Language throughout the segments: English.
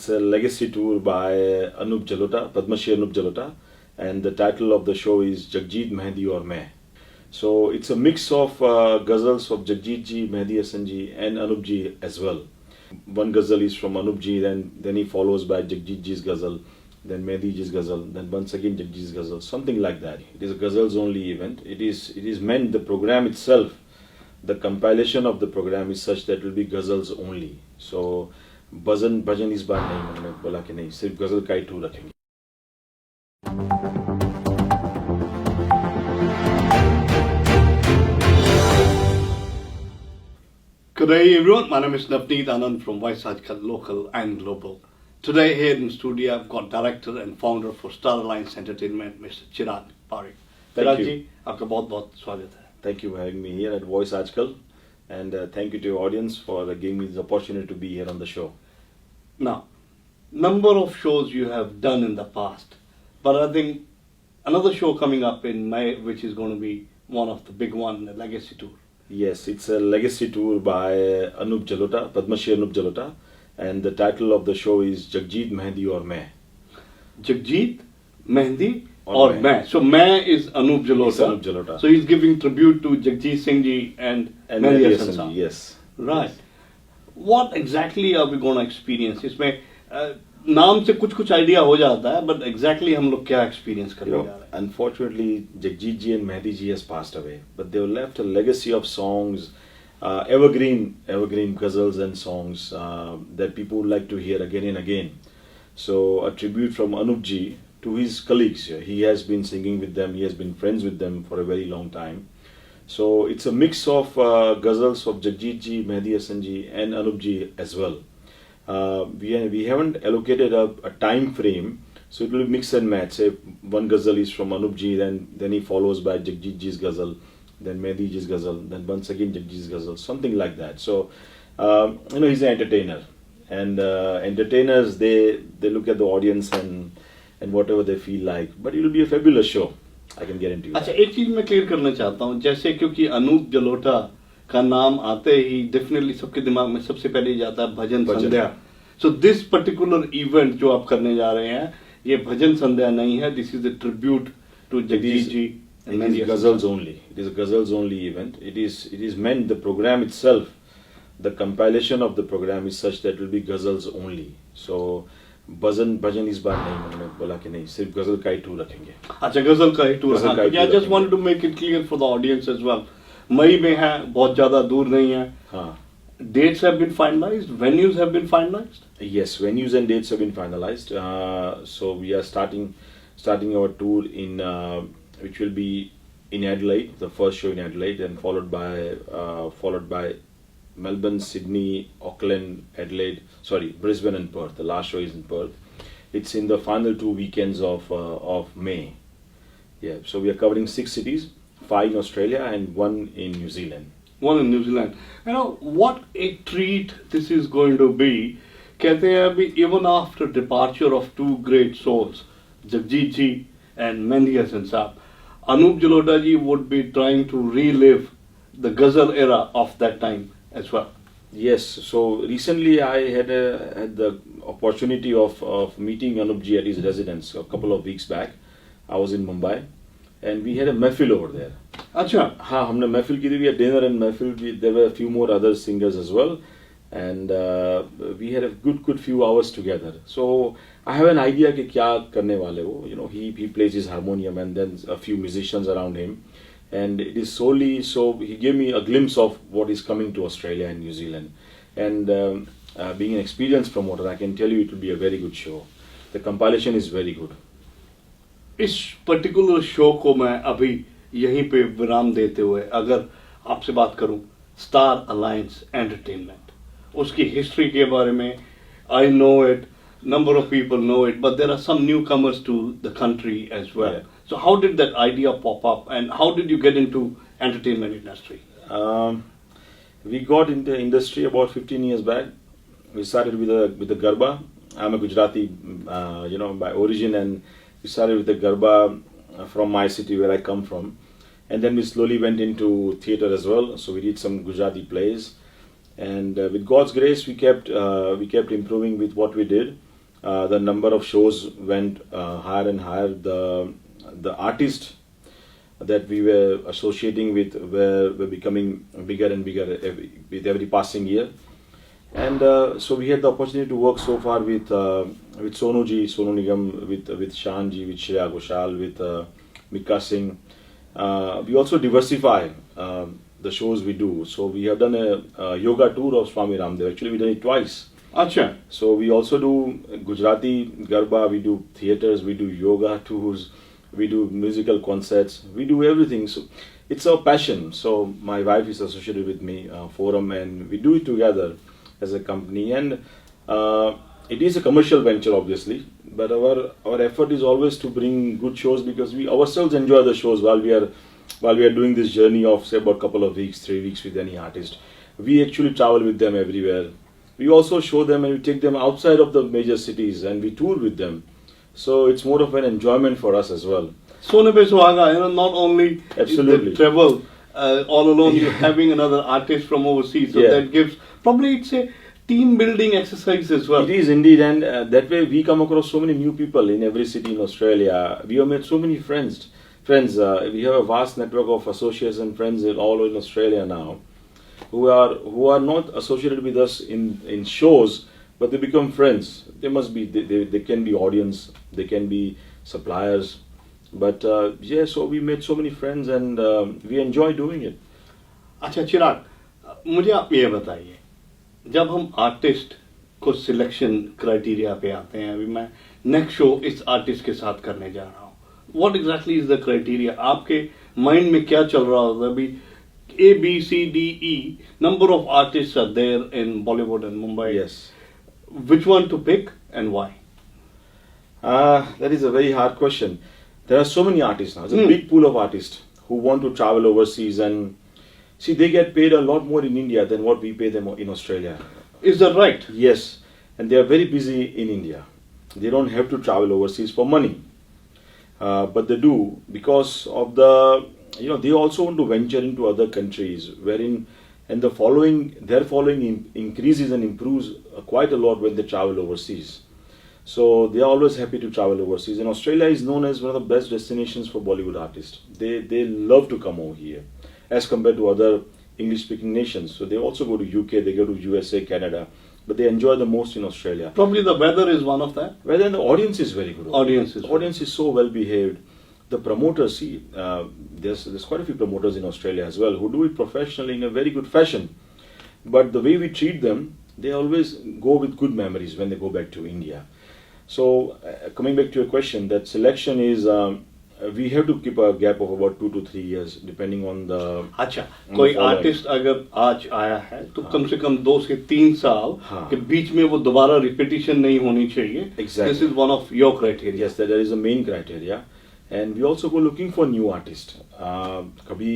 it's a legacy tour by Anup Jalota, Padmashri Anup Jalota, and the title of the show is Jagjit, Mehndi or Meh. So it's a mix of ghazals of Jagjit ji, Mehndi Hasan ji, and Anup ji as well. One ghazal is from Anup ji, then he follows by Jagjit ji's ghazal, then Mehndi ji's ghazal, then once again Jagjit's ghazal, something like that. It is a ghazals only event. It is meant, the program itself, the compilation of the program is such that it will be ghazals only. So भजन इस बार नहीं, मैंने बोला कि नहीं, सिर्फ गजल का ही tour रखेंगे. Good day everyone, my name is Navneet Anand from aajKal, local and global. Today here in studio I've got director and founder for Star Alliance Entertainment, Mr. Chirag Parikh. Thank you. जी, आपका बहुत-बहुत स्वागत है. Thank you for having me here at aajKal, and thank you to your audience for giving me this opportunity to be here on the show. Now, number of shows you have done in the past, but I think another show coming up in May, which is going to be one of the big one, the legacy tour. Yes, it's a legacy tour by Anup Jalota, Padmashri Anup Jalota, and the title of the show is Jagjit, Mehndi or Meh. Jagjit, Mehndi or Meh. So Meh is Anup Jalota. It's Anup Jalota. So he's giving tribute to Jagjit Singh ji and Mehndi Hasan ji. Yes. Right. Yes. What exactly are we going to experience? इसमें नाम से कुछ idea हो जाता है, but exactly हम लोग क्या experience करने जा रहे हैं? Unfortunately, Jagjit ji and Mehndi ji has passed away, but they have left a legacy of songs, evergreen ghazals and songs that people would like to hear again and again. So a tribute from Anup ji to his colleagues. He has been singing with them. He has been friends with them for a very long time. So it's a mix of ghazals of Jagjit ji, Mehndi Hasan ji, and Anup ji as well. We haven't allocated a time frame, so it will mix and match. Say one ghazal is from Anup ji, then he follows by Jagjit ji's ghazal, then Mehndi ji's ghazal, then once again Jagjit's ghazal, something like that. So he's an entertainer, and entertainers they look at the audience and whatever they feel like. But it will be a fabulous show. I can guarantee you. अच्छा, एक चीज मैं clear करना चाहता हूँ, जैसे क्योंकि अनूप जलोटा का नाम आते ही डेफिनेटली सबके दिमाग में सबसे पहले जाता है भजन संध्या. सो दिस पर्टिकुलर इवेंट जो आप करने जा रहे हैं, ये भजन संध्या नहीं है. This is a tribute to Jagjit ji. It is ghazals only. It is a ghazals only event. It is meant, the program itself, the compilation of the program is such that it will be ghazals only. So भजन इस बार नहीं, मैंने बोला कि नहीं, सिर्फ गजल का ही tour रखेंगे. अच्छा, गजल का ही tour. I just wanted to make it clear for the audience as well. मई में है, बहुत ज्यादा दूर नहीं है. हाँ. Dates have been finalized. Venues have been finalized. Yes, venues and dates have been finalized. So we are starting our tour in which will be in Adelaide, the first show in Adelaide, and followed by Melbourne, Sydney, Auckland, Brisbane and Perth. The last show is in Perth. It's in the final 2 weekends of May. Yeah, so we are covering 6 cities, 5 in Australia and 1 in New Zealand. 1 in New Zealand. You know, what a treat this is going to be. कहते हैं अभी even after departure of 2 great souls, Jagjit ji and Mehndi Hasan Saab, Anup Jalota ji would be trying to relive the ghazal era of that time as well. Yes, so recently I had the opportunity of meeting Anup ji at his residence a couple of weeks back. I was in Mumbai and we had a mehfil over there. अच्छा. हाँ, हमने महफिल की थी. We had dinner and महफिल. There were a few more other singers as well, and we had a good few hours together. So I have an idea कि क्या करने वाले वो. You know, he plays his harmonium and then a few musicians around him. And it is solely, so he gave me a glimpse of what is coming to Australia and New Zealand. And being an experienced promoter, I can tell you it will be a very good show. The compilation is very good. इस particular show को मैं अभी यहीं पे विराम देते हुए अगर आपसे बात करूं, स्टार अलायंस एंटरटेनमेंट, उसकी हिस्ट्री के बारे में, I know it, number of people know it, but there are some newcomers to the country as well. Yeah. So how did that idea pop up, and how did you get into entertainment industry? We got into the industry about 15 years back. We started with the Garba. I'm a Gujarati, by origin, and we started with the Garba from my city where I come from, and then we slowly went into theatre as well. So we did some Gujarati plays, and with God's grace, we kept improving with what we did. the number of shows went higher and higher. The artists that we were associating with were becoming bigger and bigger with every passing year. And so we had the opportunity to work so far with Sonu Ji, Sonu Nigam, with Shan Ji, with Shreya Ghoshal, with Mika Singh. We also diversify the shows we do. So we have done a yoga tour of Swami Ramdev. Actually, we done it twice. Acha. So we also do Gujarati Garba, we do theatres, we do yoga tours, we do musical concerts, we do everything. So it's our passion. So my wife is associated with me, Forum, and we do it together as a company. And it is a commercial venture, obviously, but our effort is always to bring good shows, because we ourselves enjoy the shows while we are doing this journey of, say, about a couple of weeks, 3 weeks with any artist. We actually travel with them everywhere. We also show them and we take them outside of the major cities and we tour with them. So it's more of an enjoyment for us as well. Sone pe suhaga, not only Absolutely. the travel all alone, you're having another artist from overseas. So that gives, probably it's a team building exercise as well. It is indeed, and that way we come across so many new people in every city in Australia. We have made so many friends. We have a vast network of associates and friends all in Australia now, who are not associated with us in shows, but they become friends. They must be, they can be audience, they can be suppliers, but so we made so many friends and we enjoy doing it. अच्छा चिराग, मुझे आप ये बताइए, जब हम artist को selection criteria पे आते हैं, अभी मैं नेक्स्ट शो इस आर्टिस्ट के साथ करने जा रहा हूँ, what exactly is the criteria? आपके माइंड में क्या चल रहा होगा? अभी A, B, C, D, E, number of artists are there in Bollywood and Mumbai. Yes. Which one to pick and why? That is a very hard question. There are so many artists now. It's a big pool of artists who want to travel overseas, and see, they get paid a lot more in India than what we pay them in Australia. Is that right? Yes. And they are very busy in India. They don't have to travel overseas for money. But they do because of they also want to venture into other countries wherein, and their following increases and improves quite a lot when they travel overseas. So they are always happy to travel overseas, and Australia is known as one of the best destinations for Bollywood artists. They love to come over here as compared to other English speaking nations. So they also go to UK, they go to USA, Canada, but they enjoy the most in Australia. Probably the weather is one of that. Weather, and the audience is very good. Audience is so well behaved. The promoters, see, there's quite a few promoters in Australia as well who do it professionally in a very good fashion. But the way we treat them, they always go with good memories when they go back to India. So coming back to your question, that selection is, we have to keep a gap of about 2 to 3 years depending on the. अच्छा, कोई artist अगर आज आया है तो कम से कम 2 से 3 साल के बीच में वो दोबारा रिपीटिशन नहीं होनी चाहिए. Exactly. This is one of your criteria. Yes, that is the main criteria. And we also go looking for new artists. कभी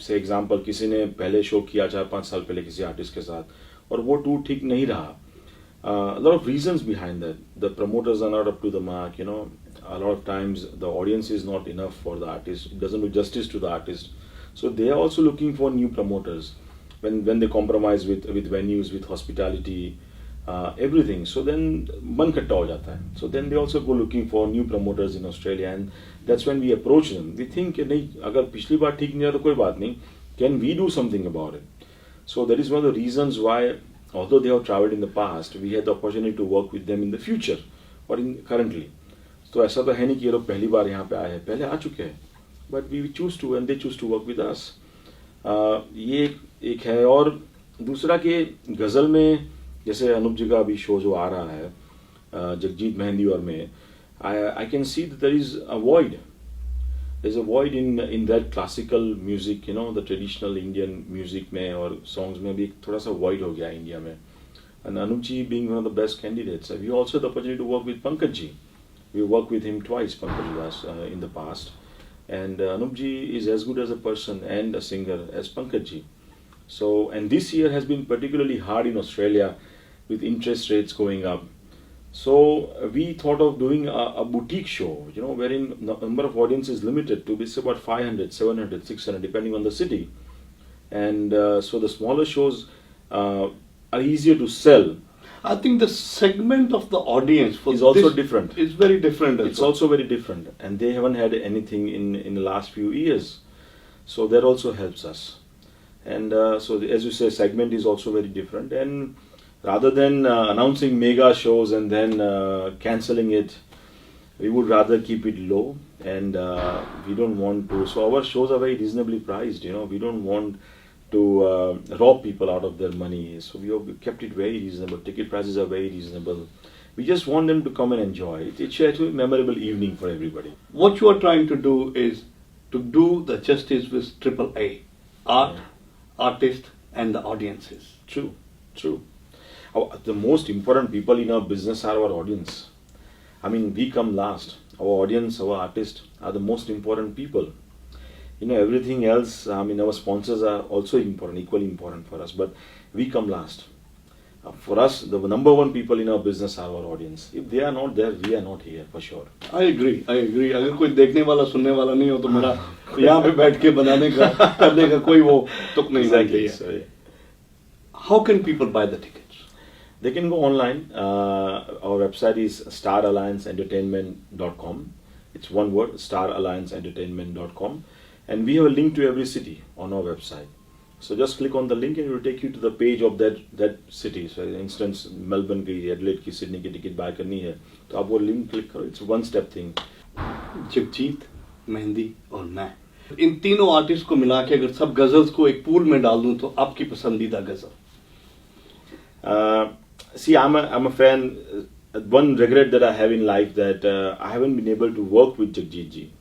से एग्जांपल किसी ने पहले शो किया 4-5 साल पहले किसी आर्टिस्ट के साथ और वो टूर ठीक नहीं रहा. A lot of reasons behind that. The promoters are not up to the mark, a lot of times the audience is not enough for the artist. It doesn't do justice to the artist. So they are also looking for new promoters when they compromise with venues, with hospitality, everything. So then man khatta ho jata hai. So then they also go looking for new promoters in Australia, and that's when we approach them. We think nahi, agar pichli baar theek nahi hai to koi baat nahi. Can we do something about it? So that is one of the reasons why, although they have traveled in the past, we had the opportunity to work with them in the future or in currently. तो ऐसा तो है नहीं कि ये लोग पहली बार यहाँ पे आए हैं, पहले आ चुके हैं, but we choose to and they choose to work with us. ये एक है. और दूसरा कि गज़ल में जैसे अनूप जी का अभी शो जो आ रहा है जगजीत मेहंदी और में, I can see that there is a void. There is a void in that classical music, the traditional Indian music में और songs में भी एक थोड़ा सा void हो गया इंडिया में. And Anup ji being one of the best candidates, we also had the opportunity to work with Pankaj ji. We worked with him twice, Pankaj Das, in the past. And Anup ji is as good as a person and a singer as Pankaj ji. So, and this year has been particularly hard in Australia with interest rates going up. So we thought of doing a boutique show, wherein the number of audience is limited to about 500, 700, 600, depending on the city. And so the smaller shows are easier to sell. I think the segment of the audience for Is also this different. Is very different. As It's well. also very different, and they haven't had anything in the last few years, so that also helps us. And as you say, segment is also very different. And rather than announcing mega shows and then canceling it, we would rather keep it low, and we don't want to. So our shows are very reasonably priced. We don't want to rob people out of their money. So we have kept it very reasonable. Ticket prices are very reasonable. We just want them to come and enjoy it. It's a memorable evening for everybody. What you are trying to do is to do the justice with triple A, art, artist, and the audiences. True. The most important people in our business are our audience. I mean, we come last. Our audience, our artists are the most important people. Everything else, our sponsors are also important, equally important for us, but we come last. For us, the number one people in our business are our audience. If they are not there, we are not here, for sure. I agree. अगर कोई देखने वाला सुनने वाला नहीं हो तो मेरा यहाँ पे बैठ के बनाने का करने का कोई वो तुक नहीं बनती है. So, How can people buy the tickets? they can go online. Our website is starallianceentertainment.com. It's one word, starallianceentertainment.com. And we have a link to every city on our website. So just click on the link and it will take you to the page of that city. So for instance, Melbourne की, Adelaide की, Sydney की ticket bye करनी है, तो आप वो link click करो. It's one step thing. Jagjit, Mehdi और मैं, इन तीनों आर्टिस्ट को मिला के अगर सब गजल्स को एक पूल में डाल दूं तो आपकी पसंदीदा गजल? See, I'm a fan. One regret that I have in life that I haven't been able to work with Jagjit ji.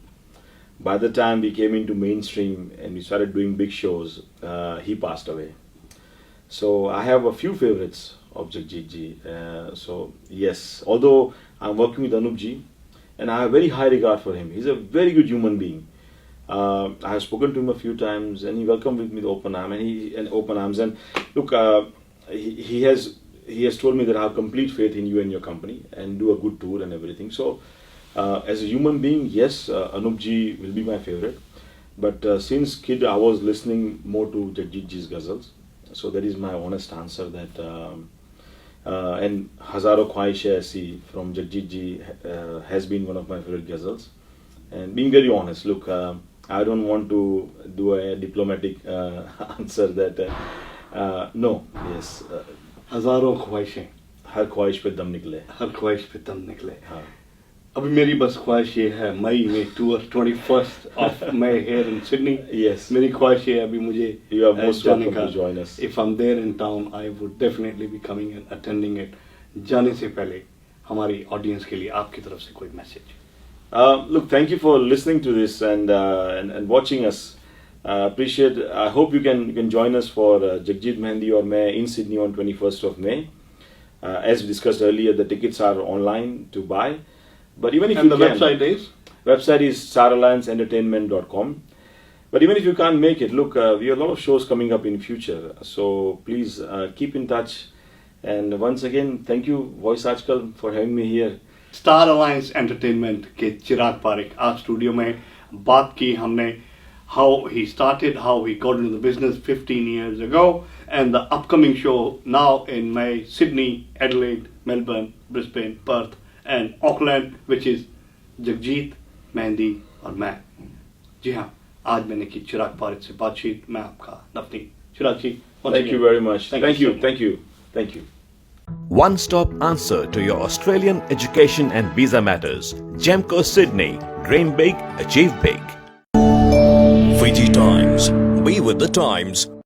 By the time we came into mainstream and we started doing big shows, he passed away. So I have a few favorites of Jagjit ji. So yes, although I'm working with Anup ji, and I have very high regard for him. He's a very good human being. I have spoken to him a few times, and he welcomed me with open arms. And look, he has told me that I have complete faith in you and your company, and do a good tour and everything. So. As a human being, yes, Anup ji will be my favorite. But since kid, I was listening more to Jagjit ji's ghazals. So that is my honest answer. That and Hazaro Khwaishein Aisi from Jagjit ji has been one of my favorite ghazals. And being very honest, look, I don't want to do a diplomatic answer that no, yes. हजारों ख्वाहिशें, हर ख्वाहिश पे दम निकले. हर ख्वाहिश पे दम निकले. अभी मेरी बस ख्वाहिश ये है, मई में tour 21st of May here in Sydney. Yes. मेरी ख्वाहिश ये है अभी मुझे You are most welcome to join us. If I'm there in town, I would definitely be coming and attending it. जाने से पहले हमारी ऑडियंस के लिए आपकी तरफ से कोई message? Look, thank you for listening to this and watching us. Appreciate. I hope you can join us for Jagjit, Mehndi or Main in Sydney on 21st of May. As we discussed earlier, the tickets are online to buy. But even if website is starallianceentertainment.com. But even if you can't make it, look, we have a lot of shows coming up in future. So please keep in touch. And once again, thank you, Voice aajKal, for having me here. Star alliance entertainment के चिराग पारिक आज studio में बात की हमने how he started, how he got into the business 15 years ago, and the upcoming show now in May, Sydney, Adelaide, Melbourne, Brisbane, Perth, and Auckland, which is Jagjit, Mehdi और मैं. जी हाँ, आज मैंने की चिराग पारिक से बातचीत. मैं आपका नवनीत. चिराग जी, thank you very much. Thank you. One-stop answer to your Australian education and visa matters. Gemco Sydney. Dream big, achieve big. Fiji Times. Be with the times.